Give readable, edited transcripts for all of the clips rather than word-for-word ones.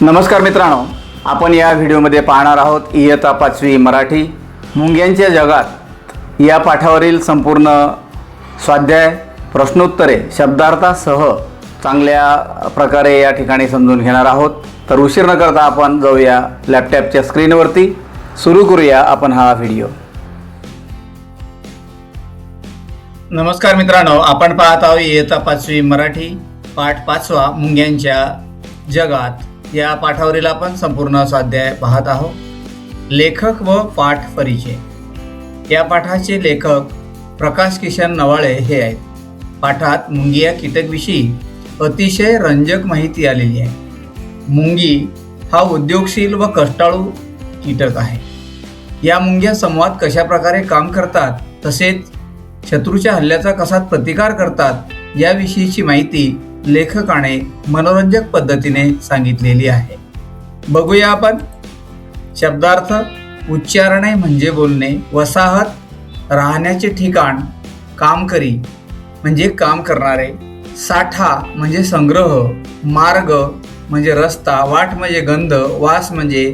नमस्कार मित्रांनो, आपण या व्हिडिओमध्ये पाहणार आहोत इयत्ता 5वी मराठी मुंग्यांच्या जगात या पाठावरील संपूर्ण स्वाध्याय, प्रश्नोत्तरे, शब्दार्थासह चांगल्या प्रकारे या ठिकाणी समजून घेणार आहोत। तर उशीर न करता आपण जाऊया लॅपटॉपच्या स्क्रीनवरती, सुरू करूया आपण हा व्हिडिओ। नमस्कार मित्रांनो, आपण पाहत आहोत इयत्ता 5वी मराठी पाठ 5वा मुंग्यांच्या जगात या पाठावरील आपण संपूर्ण स्वाध्याय पाहत आहोत। लेखक व पाठ परिचय। या पाठाचे लेखक प्रकाश किशन नवाळे हे आहेत। पाठात मुंगी या कीटकविषयी अतिशय रंजक माहिती आलेली आहे। मुंगी हा उद्योगशील व कष्टाळू कीटक आहे। या मुंग्या संवाद कशा प्रकारे काम करतात, तसेच शत्रूच्या हल्ल्याचा कसा प्रतिकार करतात याविषयीची माहिती लेखकाने मनोरंजक पद्धतीने सांगितलेली आहे। बघूया आपण। शब्दार्थ: उच्चारणे म्हणजे बोलणे, वसाहत राहण्याचे ठिकाण, कामकरी म्हणजे काम करणारे, साठा म्हणजे संग्रह, मार्ग म्हणजे रस्ता, वाट म्हणजे गंध, वास म्हणजे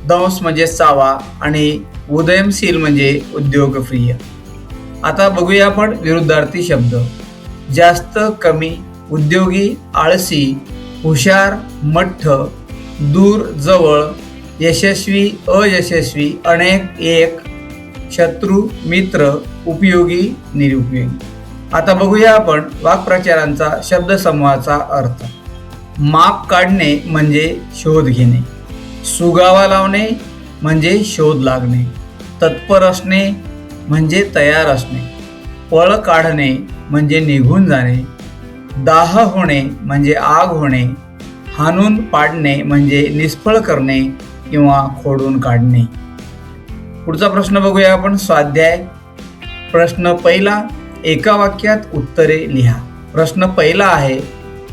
दंश म्हणजे चावा आणि उदयमशील म्हणजे उद्योगप्रिय। आता बघूया आपण विरुद्धार्थी शब्द। जास्त, कमी, उद्योगी, आळसी, हुशार, मठ्ठ, दूर, जवळ, यशस्वी, अयशस्वी, अनेक, एक, शत्रू, मित्र, उपयोगी, निरुपयोगी। आता बघूया आपण वाक्प्रचारांचा शब्दसमूहाचा अर्थ। माप काढणे म्हणजे शोध घेणे, सुगावा लावणे म्हणजे शोध लागणे, तत्पर असणे म्हणजे तयार असणे, पळ काढणे म्हणजे निघून जाणे, दाह होणे म्हणजे आग होणे, हाणून पाडणे म्हणजे निष्फळ करणे किंवा खोडून काढणे। पुढचा प्रश्न बघूया आपण। स्वाध्याय प्रश्न पहिला, एका वाक्यात उत्तरे लिहा। प्रश्न पहिला आहे,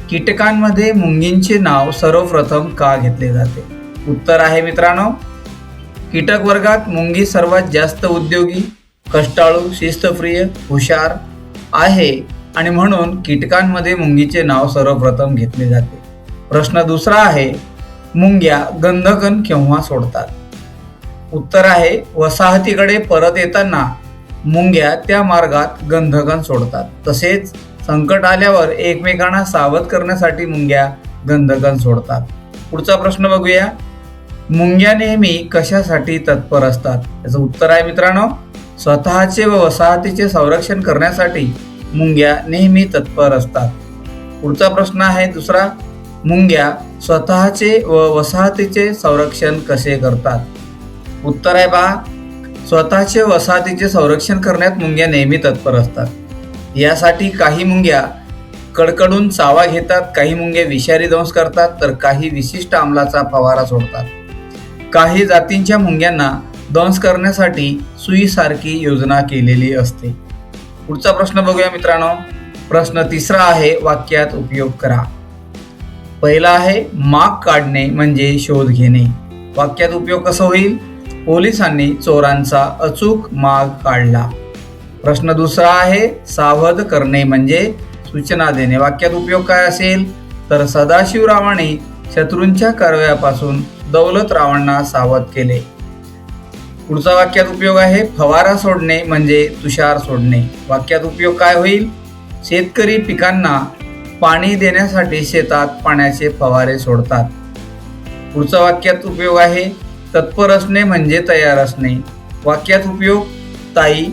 कीटकांमध्ये मुंगींचे नाव सर्वप्रथम का घेतले जाते? उत्तर आहे मित्रांनो, कीटक वर्गात मुंगी सर्वात जास्त उद्योगी, कष्टाळू, शिस्तप्रिय, हुशार आहे आणि म्हणून कीटकांमध्ये मुंगीचे नाव सर्वप्रथम घेतले जाते। प्रश्न दुसरा आहे, मुंग्या गंधकण केव्हा सोडतात? उत्तर आहे, वसाहतीकडे परत येताना मुंग्या त्या मार्गात गंधकण सोडतात। तसेच संकट आल्यावर एकमेकांना सावध करण्यासाठी मुंग्या गंधकण सोडतात। पुढचा प्रश्न बघूया। मुंग्या नेहमी कशासाठी तत्पर असतात? याचं उत्तर आहे मित्रांनो, स्वतःचे व वसाहतीचे संरक्षण करण्यासाठी मुंग्या नेहमी तत्पर असतात। पुढचा प्रश्न आहे दुसरा, मुंग्या स्वतःचे व वसाहतीचे संरक्षण कसे करतात? उत्तर आहे पहा, स्वतःचे वसाहतीचे संरक्षण करण्यात मुंग्या नेहमी तत्पर असतात। यासाठी काही मुंग्या कडकडून चावा घेतात, काही मुंग्या विषारी दंश करतात, तर काही विशिष्ट अंमलाचा फवारा सोडतात। काही जातींच्या मुंग्यांना दंश करण्यासाठी सुईसारखी योजना केलेली असते। पुढचा प्रश्न बघूया मित्रांनो। प्रश्न तिसरा आहे, वाक्यात उपयोग करा। पहिला आहे, माग काढणे म्हणजे शोध घेणे। वाक्यात उपयोग कसा होईल? पोलिसांनी चोरांचा अचूक माग काढला। प्रश्न दुसरा आहे, सावध करणे म्हणजे सूचना देणे। वाक्यात उपयोग काय असेल? तर सदाशिवरावांनी शत्रूंच्या कारवायापासून दौलतरावांना सावध केले। पुढचा वाक्यात उपयोग आहे, फवारा सोडणे म्हणजे तुषार सोडणे। वाक्यात उपयोग काय होईल? शेतकरी पिकांना पाणी देण्यासाठी शेतात पाण्याचे फवारे सोडतात। पुढचा वाक्यात उपयोग आहे, तत्पर असणे म्हणजे तयार असणे। वाक्यात उपयोग, ताई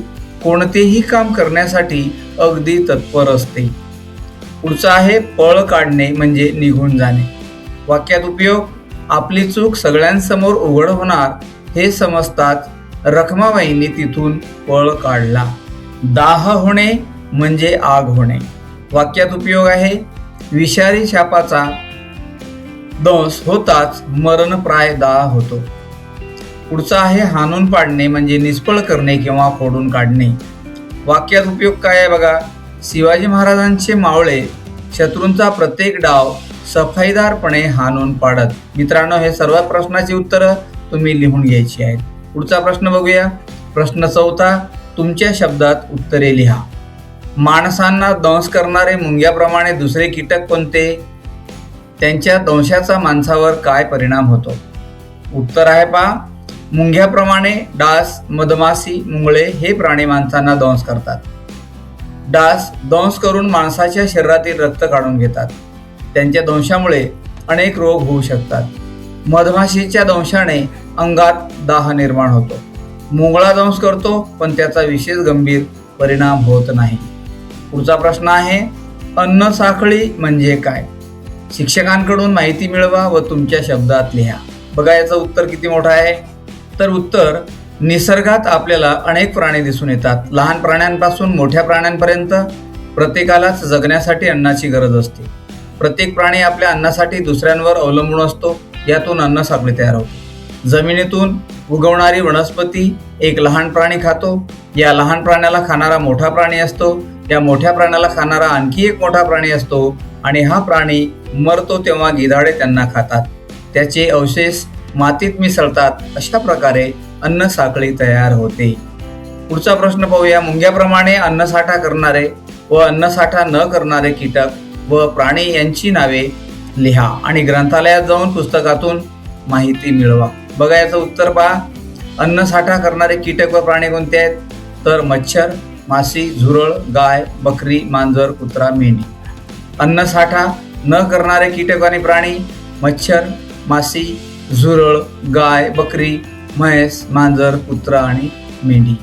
कोणतेही काम करण्यासाठी अगदी तत्पर असते। पुढचा आहे, पळ काढणे म्हणजे निघून जाणे। वाक्यात उपयोग, आपली चूक सगळ्यांसमोर उघड होणार हे समजतात रखमाबाईंनी तिथून पळ काढला। दाह होणे म्हणजे आग होणे। वाक्यात उपयोग आहे, विषारी सापाचा दंश होताच मरणप्राय दाह होतो। पुढचा आहे, हाणून पाडणे म्हणजे निष्फळ करणे किंवा खोडून काढणे। वाक्यात उपयोग काय आहे बघा, शिवाजी महाराजांचे मावळे शत्रूंचा प्रत्येक डाव सफाईदारपणे हाणून पाडत। मित्रांनो, हे सर्व प्रश्नाची उत्तरं तुम्ही लिहून घ्यायची आहेत। पुढचा प्रश्न बघूया। प्रश्न चौथा, तुमच्या शब्दात उत्तरे लिहा। माणसांना दंश करणारे मुंग्याप्रमाणे दुसरे कीटक कोणते? त्यांच्या दंशाचा माणसावर काय परिणाम होतो? उत्तर आहे पहा, मुंग्याप्रमाणे डास, मधमाशी, मुंगळे हे प्राणी माणसांना दंश करतात. डास दंश करून माणसाच्या शरीरातील रक्त काढून घेतात. त्यांच्या दंशामुळे अनेक रोग होऊ शकतात. मधमाशीच्या दंशाने अंगात दाह निर्माण होतो. मुंगळा दंश करतो, पण त्याचा विशेष गंभीर परिणाम होत नाही. पुढचा प्रश्न आहे, अन्न साखळी म्हणजे काय? शिक्षकांकडून माहिती मिळवा व तुमच्या शब्दात लिहा. बघा याचं उत्तर किती मोठं आहे. तर उत्तर, निसर्गात आपल्याला अनेक प्राणी दिसून येतात. लहान प्राण्यांपासून मोठ्या प्राण्यांपर्यंत प्रत्येकालाच जगण्यासाठी अन्नाची गरज असते. प्रत्येक प्राणी आपल्या अन्नासाठी दुसऱ्यांवर अवलंबून असतो. यातून अन्न साखळी तयार होते. जमिनीतून उगवणारी वनस्पती एक लहान प्राणी खातो. या लहान प्राण्याला खाणारा मोठा प्राणी असतो. या मोठ्या प्राण्याला खाणारा आणखी एक मोठा प्राणी असतो आणि हा प्राणी मरतो तेव्हा गिधाडे त्यांना खातात. त्याचे अवशेष मातीत मिसळतात. अशा प्रकारे अन्न साखळी तयार होते. पुढचा प्रश्न पाहूया. मुंग्याप्रमाणे अन्नसाठा करणारे व अन्नसाठा न करणारे कीटक व प्राणी यांची नावे लिहा आणि ग्रंथालयात जाऊन पुस्तकातून माहिती मिळवा. बघा याचं उत्तर पहा. अन्नसाठा करणारे कीटक व प्राणी कोणते आहेत? तर मच्छर, माशी, झुरळ, गाय, बकरी, मांजर, कुत्रा, मेंढी. अन्नसाठा न करणारे कीटक आणि प्राणी मच्छर, माशी, झुरळ, गाय, बकरी, म्हैस, मांजर, कुत्रा आणि मेंढी.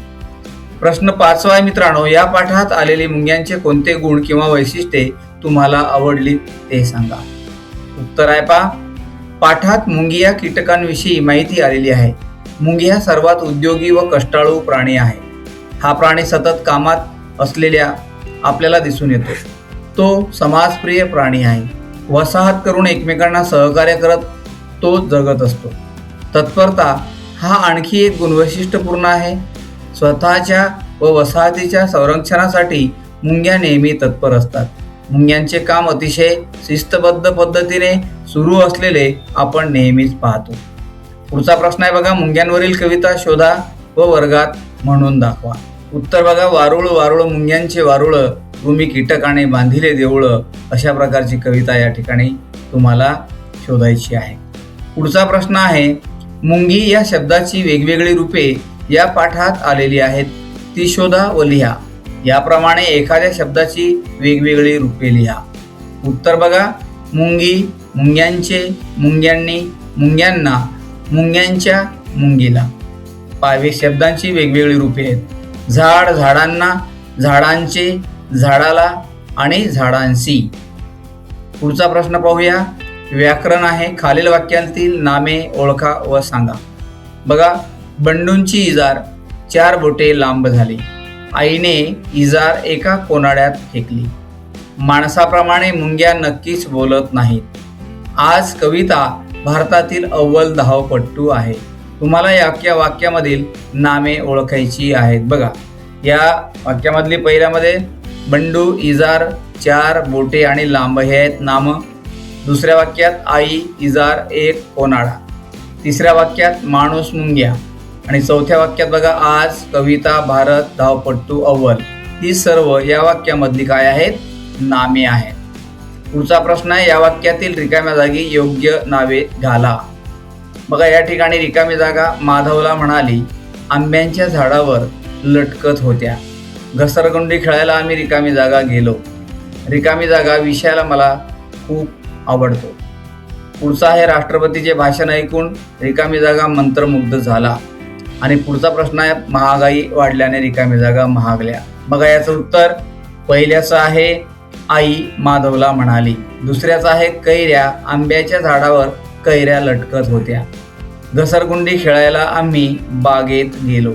प्रश्न 5वा आहे मित्रांनो, या पाठात आलेली मुंग्यांचे कोणते गुण किंवा वैशिष्ट्ये तुम्हाला आवडली ते सांगा. उत्तर आहे पहा. पाठात मुंगी या कीटकांविषयी माहिती आलेली आहे. मुंगी हा सर्वात उद्योगी व कष्टाळू प्राणी आहे. हा प्राणी सतत कामात असलेल्या आपल्याला दिसून येतो. तो समाजप्रिय प्राणी आहे. वसाहत करून एकमेकांना सहकार्य करत तो जगत असतो. तत्परता हा आणखी एक गुणवैशिष्ट्यपूर्ण आहे. स्वतःच्या व वसाहतीच्या संरक्षणासाठी मुंग्या नेहमी तत्पर असतात. मुंग्यांचे काम अतिशय शिस्तबद्ध पद्धतीने सुरू असलेले आपण नेहमीच पाहतो. पुढचा प्रश्न आहे बघा, मुंग्यांवरील कविता शोधा व वर्गात म्हणून दाखवा. उत्तर बघा, वारुळ वारुळ मुंग्यांचे वारुळ, तुम्ही कीटकाने बांधिले देऊळ. अशा प्रकारची कविता या ठिकाणी तुम्हाला शोधायची आहे. पुढचा प्रश्न आहे, मुंगी या शब्दाची वेगवेगळी रूपे या पाठात आलेली आहेत. ती शोधा व लिहा. याप्रमाणे एखाद्या शब्दाची वेगवेगळी रूपे लिहा. उत्तर बघा, मुंगी, मुंग्यांचे, मुंग्यांनी, मुंग्यांना, मुंग्यांच्या, मुंगीला. पायवे शब्दांची वेगवेगळी रूपे आहेत. झाड, झाडांना, झाडांचे, झाडाला आणि झाडांशी. पुढचा प्रश्न पाहूया. व्याकरण आहे. खालील वाक्यांतील नामे ओळखा व सांगा. बघा, बंडूंची इजार 4 बोटे लांब झाली. आईने इजार एका कोनाड्यात फेकली. माणसाप्रमाणे मुंग्या नक्कीच बोलत नाहीत. आज कविता भारतातील अव्वल धावपट्टू आहे. तुम्हाला या वाक्यामधील नामे ओळखायची आहेत. बघा, या वाक्यामधली पहिल्यामध्ये बंडू, इजार, 4 बोटे आणि लांब हे आहेत नामं. दुसऱ्या वाक्यात आई, इजार, एक कोनाडा. तिसऱ्या वाक्यात माणूस, मुंग्या. आणि चौथ्या वाक्यात बघा, आज कविता भारत धावपट्टू अव्वल. ही सर्व या वाक्यामधली काय आहेत? नामे आहेत. पुढचा प्रश्न आहे, या वाक्यातील रिकाम्या जागी योग्य नावे घाला. बघा, या ठिकाणी रिकामी जागा, माधवला म्हणाली, आंब्यांच्या झाडावर लटकत होत्या. घसरगुंडी खेळायला आम्ही रिकामी जागा गेलो. रिकामी जागा विषयाला मला खूप आवडतो. पुढचा आहे, राष्ट्रपतीचे भाषण ऐकून रिकामी जागा मंत्रमुग्ध झाला. आणि पुढचा प्रश्न आहे, महागाई वाढल्याने रिकामी जागा महागल्या. बघा याचं उत्तर, पहिल्याचं आहे आई माधवला म्हणाली. दुसऱ्याचं आहे कैऱ्या, आंब्याच्या झाडावर कैऱ्या लटकत होत्या. घसरगुंडी खेळायला आम्ही बागेत गेलो.